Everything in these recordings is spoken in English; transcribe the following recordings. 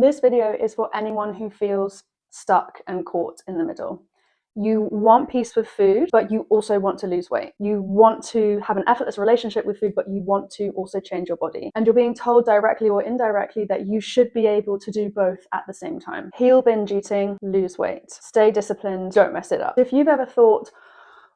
This video is for anyone who feels stuck and caught in the middle. You want peace with food, but you also want to lose weight. You want to have an effortless relationship with food, but you want to also change your body. And you're being told directly or indirectly that you should be able to do both at the same time. Heal binge eating, lose weight. Stay disciplined, don't mess it up. If you've ever thought,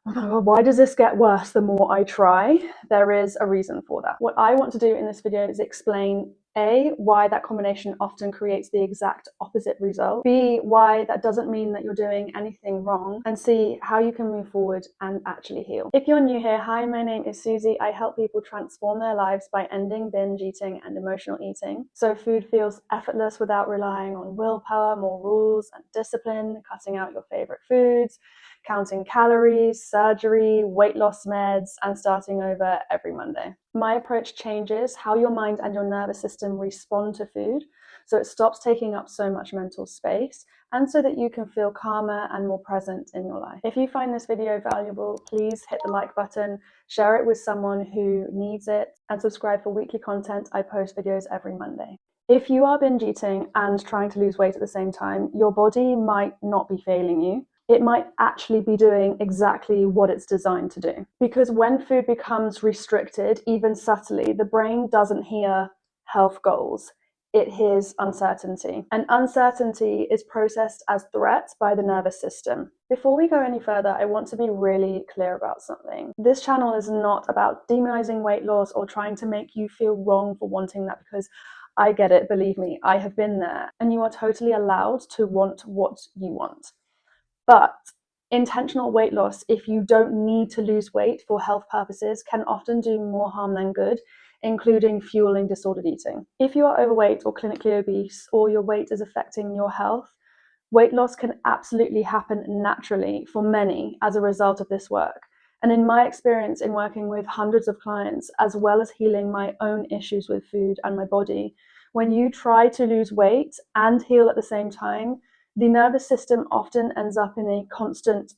oh my God, why does this get worse the more I try? There is a reason for that. What I want to do in this video is explain A, why that combination often creates the exact opposite result, B, why that doesn't mean that you're doing anything wrong, and C, how you can move forward and actually heal. If you're new here, hi, my name is Susie. I help people transform their lives by ending binge eating and emotional eating, so food feels effortless without relying on willpower, more rules and discipline, cutting out your favorite foods, counting calories, surgery, weight loss meds, and starting over every Monday. My approach changes how your mind and your nervous system respond to food, so it stops taking up so much mental space, and so that you can feel calmer and more present in your life. If you find this video valuable, please hit the like button, share it with someone who needs it, and subscribe for weekly content. I post videos every Monday. If you are binge eating and trying to lose weight at the same time, your body might not be failing you. It might actually be doing exactly what it's designed to do. Because when food becomes restricted, even subtly, the brain doesn't hear health goals. It hears uncertainty. And uncertainty is processed as threat by the nervous system. Before we go any further, I want to be really clear about something. This channel is not about demonizing weight loss or trying to make you feel wrong for wanting that, because I get it, believe me, I have been there. And you are totally allowed to want what you want. But intentional weight loss, if you don't need to lose weight for health purposes, can often do more harm than good, including fueling disordered eating. If you are overweight or clinically obese, or your weight is affecting your health, weight loss can absolutely happen naturally for many as a result of this work. And in my experience in working with hundreds of clients, as well as healing my own issues with food and my body, when you try to lose weight and heal at the same time, the nervous system often ends up in a constant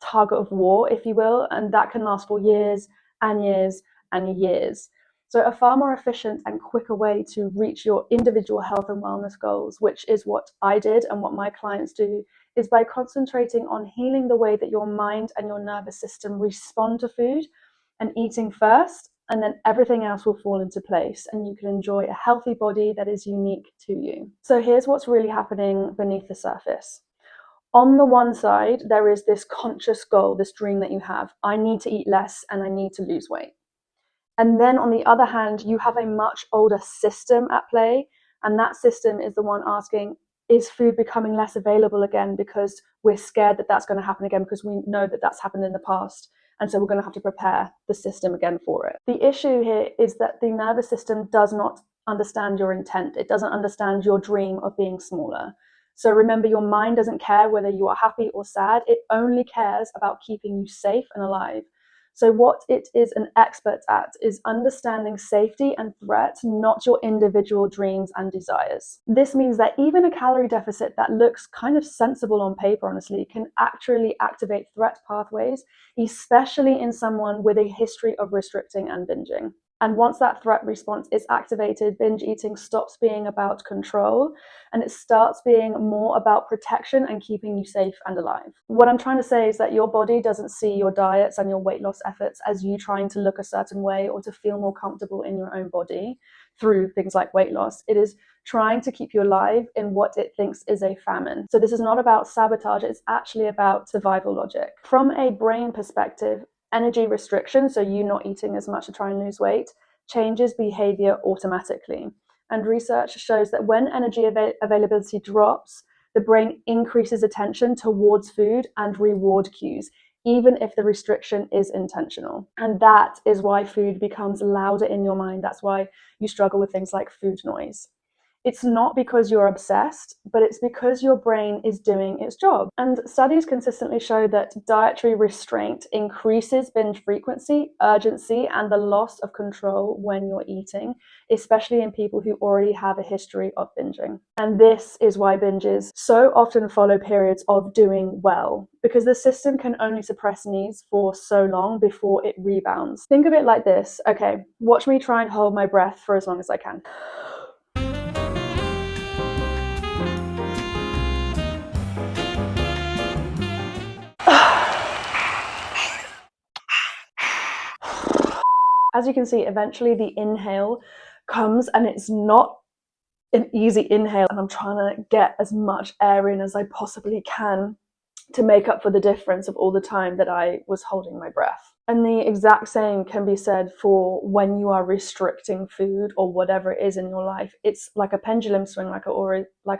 tug-of-war, if you will, and that can last for years and years and years. So a far more efficient and quicker way to reach your individual health and wellness goals, which is what I did and what my clients do, is by concentrating on healing the way that your mind and your nervous system respond to food and eating first, and then everything else will fall into place and you can enjoy a healthy body that is unique to you. So here's what's really happening beneath the surface. On the one side, there is this conscious goal, this dream that you have. I need to eat less and I need to lose weight. And then on the other hand, you have a much older system at play, and that system is the one asking, is food becoming less available again because we're scared that that's going to happen again, because we know that that's happened in the past. And so we're going to have to prepare the system again for it. The issue here is that the nervous system does not understand your intent. It doesn't understand your dream of being smaller. So remember, your mind doesn't care whether you are happy or sad. It only cares about keeping you safe and alive. So what it is an expert at is understanding safety and threat, not your individual dreams and desires. This means that even a calorie deficit that looks kind of sensible on paper, honestly, can actually activate threat pathways, especially in someone with a history of restricting and binging. And once that threat response is activated, binge eating stops being about control and it starts being more about protection and keeping you safe and alive. What I'm trying to say is that your body doesn't see your diets and your weight loss efforts as you trying to look a certain way or to feel more comfortable in your own body through things like weight loss. It is trying to keep you alive in what it thinks is a famine. So this is not about sabotage, it's actually about survival logic. From a brain perspective, energy restriction, so you not eating as much to try and lose weight, changes behavior automatically. And research shows that when energy availability drops, the brain increases attention towards food and reward cues, even if the restriction is intentional. And that is why food becomes louder in your mind. That's why you struggle with things like food noise. It's not because you're obsessed, but it's because your brain is doing its job. And studies consistently show that dietary restraint increases binge frequency, urgency, and the loss of control when you're eating, especially in people who already have a history of binging. And this is why binges so often follow periods of doing well, because the system can only suppress needs for so long before it rebounds. Think of it like this. Okay, watch me try and hold my breath for as long as I can. As you can see, eventually the inhale comes, and it's not an easy inhale, and I'm trying to get as much air in as I possibly can to make up for the difference of all the time that I was holding my breath. And the exact same can be said for when you are restricting food or whatever it is in your life. It's like a pendulum swing, like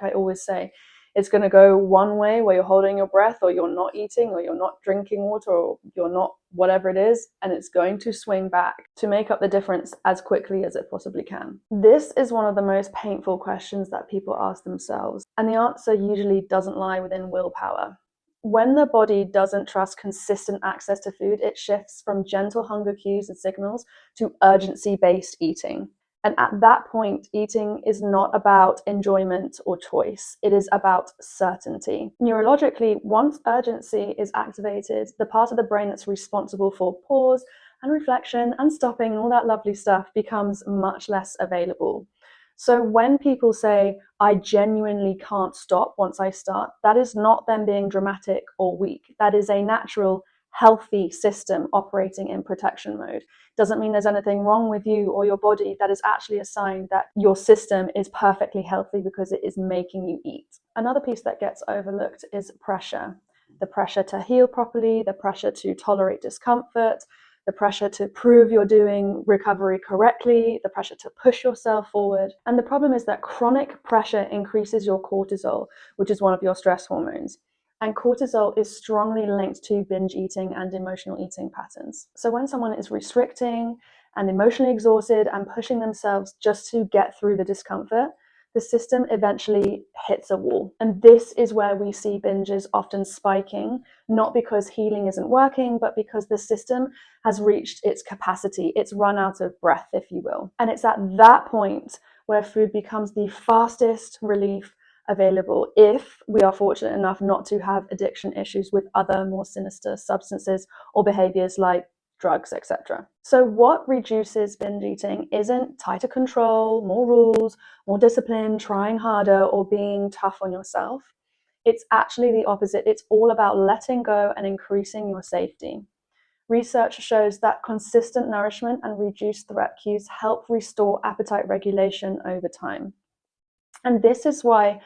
I always say. It's going to go one way where you're holding your breath, or you're not eating, or you're not drinking water, or you're not whatever it is, and it's going to swing back to make up the difference as quickly as it possibly can. This is one of the most painful questions that people ask themselves, and the answer usually doesn't lie within willpower. When the body doesn't trust consistent access to food, it shifts from gentle hunger cues and signals to urgency-based eating. And at that point, eating is not about enjoyment or choice. It is about certainty. Neurologically, once urgency is activated, the part of the brain that's responsible for pause and reflection and stopping and all that lovely stuff becomes much less available. So when people say, I genuinely can't stop once I start, that is not them being dramatic or weak. That is a natural, healthy system operating in protection mode. Doesn't mean there's anything wrong with you or your body. That is actually a sign that your system is perfectly healthy because it is making you eat. Another piece that gets overlooked is pressure. The pressure to heal properly, the pressure to tolerate discomfort, the pressure to prove you're doing recovery correctly, the pressure to push yourself forward. And the problem is that chronic pressure increases your cortisol, which is one of your stress hormones. And cortisol is strongly linked to binge eating and emotional eating patterns. So when someone is restricting and emotionally exhausted and pushing themselves just to get through the discomfort, the system eventually hits a wall. And this is where we see binges often spiking, not because healing isn't working, but because the system has reached its capacity. It's run out of breath, if you will. And it's at that point where food becomes the fastest relief available if we are fortunate enough not to have addiction issues with other more sinister substances or behaviors like drugs, etc. So what reduces binge eating isn't tighter control, more rules, more discipline, trying harder, or being tough on yourself. It's actually the opposite. It's all about letting go and increasing your safety. Research shows that consistent nourishment and reduced threat cues help restore appetite regulation over time. And this is why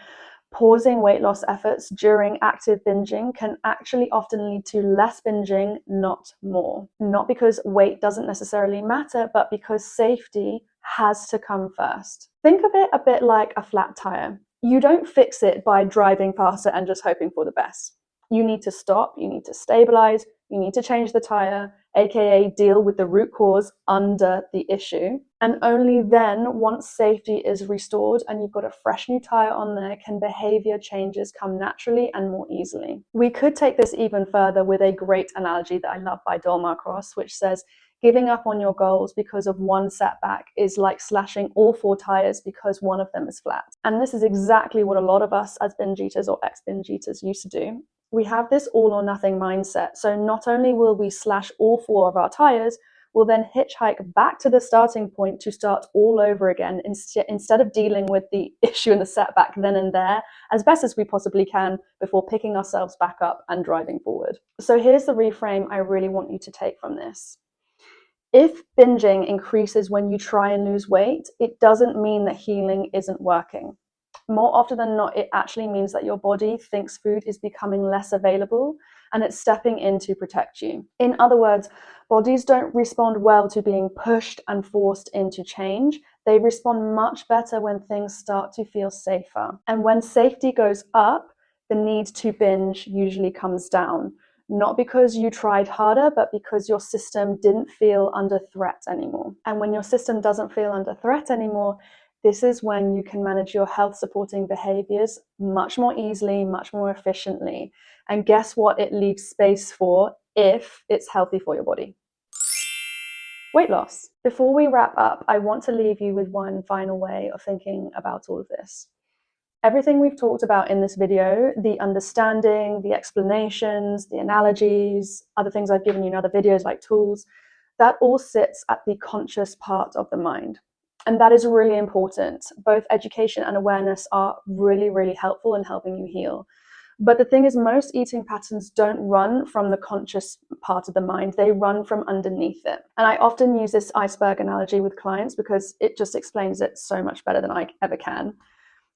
pausing weight loss efforts during active binging can actually often lead to less binging, not more. Not because weight doesn't necessarily matter, but because safety has to come first. Think of it a bit like a flat tire. You don't fix it by driving faster and just hoping for the best. You need to stop, you need to stabilize, you need to change the tire, aka deal with the root cause under the issue. And only then, once safety is restored and you've got a fresh new tire on there, can behavior changes come naturally and more easily. We could take this even further with a great analogy that I love by Dolmar Cross, which says, giving up on your goals because of one setback is like slashing all 4 tires because one of them is flat. And this is exactly what a lot of us as binge eaters or ex-binge eaters used to do. We have this all or nothing mindset. So not only will we slash all 4 of our tires, we'll then hitchhike back to the starting point to start all over again instead of dealing with the issue and the setback then and there as best as we possibly can before picking ourselves back up and driving forward. So here's the reframe I really want you to take from this. If binging increases when you try and lose weight, it doesn't mean that healing isn't working. More often than not, it actually means that your body thinks food is becoming less available and it's stepping in to protect you. In other words, bodies don't respond well to being pushed and forced into change. They respond much better when things start to feel safer. And when safety goes up, the need to binge usually comes down. Not because you tried harder, but because your system didn't feel under threat anymore. And when your system doesn't feel under threat anymore, this is when you can manage your health supporting behaviors much more easily, much more efficiently. And guess what it leaves space for if it's healthy for your body? Weight loss. Before we wrap up, I want to leave you with one final way of thinking about all of this. Everything we've talked about in this video, the understanding, the explanations, the analogies, other things I've given you in other videos like tools, that all sits at the conscious part of the mind. And that is really important. Both education and awareness are really, really helpful in helping you heal. But the thing is, most eating patterns don't run from the conscious part of the mind, they run from underneath it. And I often use this iceberg analogy with clients because it just explains it so much better than I ever can.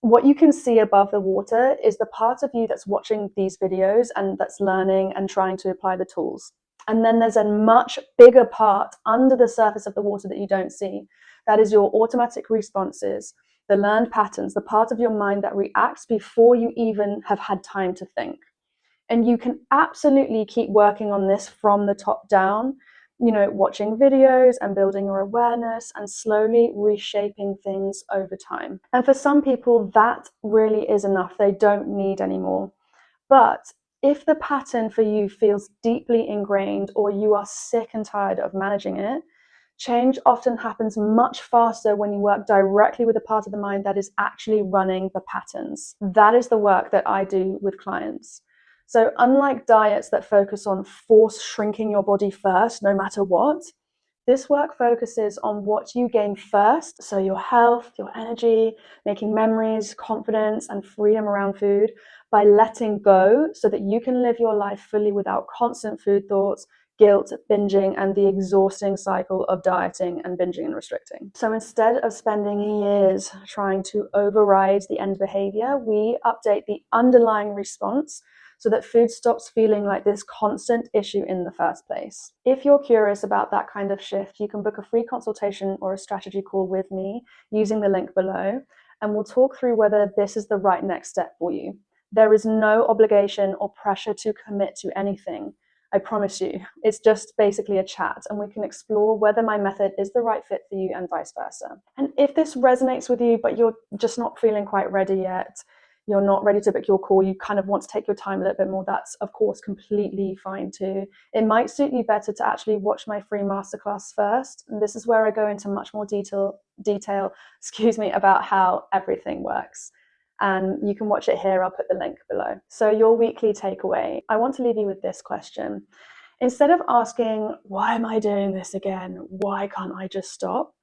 What you can see above the water is the part of you that's watching these videos and that's learning and trying to apply the tools. And then there's a much bigger part under the surface of the water that you don't see. That is your automatic responses, the learned patterns, the part of your mind that reacts before you even have had time to think. And you can absolutely keep working on this from the top down, watching videos and building your awareness and slowly reshaping things over time. And for some people, that really is enough. They don't need any more. But if the pattern for you feels deeply ingrained or you are sick and tired of managing it, change often happens much faster when you work directly with a part of the mind that is actually running the patterns. That is the work that I do with clients. So unlike diets that focus on force shrinking your body first, no matter what, this work focuses on what you gain first, so your health, your energy, making memories, confidence, and freedom around food by letting go so that you can live your life fully without constant food thoughts, guilt, binging, and the exhausting cycle of dieting and binging and restricting. So instead of spending years trying to override the end behavior, we update the underlying response so that food stops feeling like this constant issue in the first place. If you're curious about that kind of shift, you can book a free consultation or a strategy call with me using the link below, and we'll talk through whether this is the right next step for you. There is no obligation or pressure to commit to anything. I promise you, it's just basically a chat, and we can explore whether my method is the right fit for you and vice versa. And if this resonates with you, but you're just not feeling quite ready yet, you're not ready to book your call, you kind of want to take your time a little bit more, that's of course completely fine too. It might suit you better to actually watch my free masterclass first. And this is where I go into much more detail, about how everything works. And you can watch it here, I'll put the link below. So your weekly takeaway, I want to leave you with this question. Instead of asking, why am I doing this again? Why can't I just stop?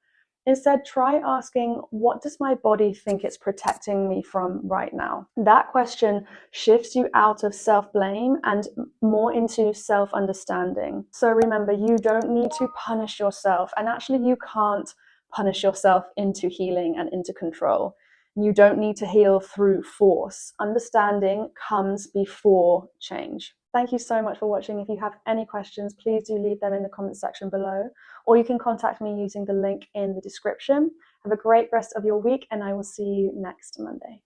Instead, try asking, what does my body think it's protecting me from right now? That question shifts you out of self-blame and more into self-understanding. So remember, you don't need to punish yourself, and actually you can't punish yourself into healing and into control. You don't need to heal through force. Understanding comes before change. Thank you so much for watching. If you have any questions, please do leave them in the comment section below, or you can contact me using the link in the description. Have a great rest of your week, and I will see you next Monday.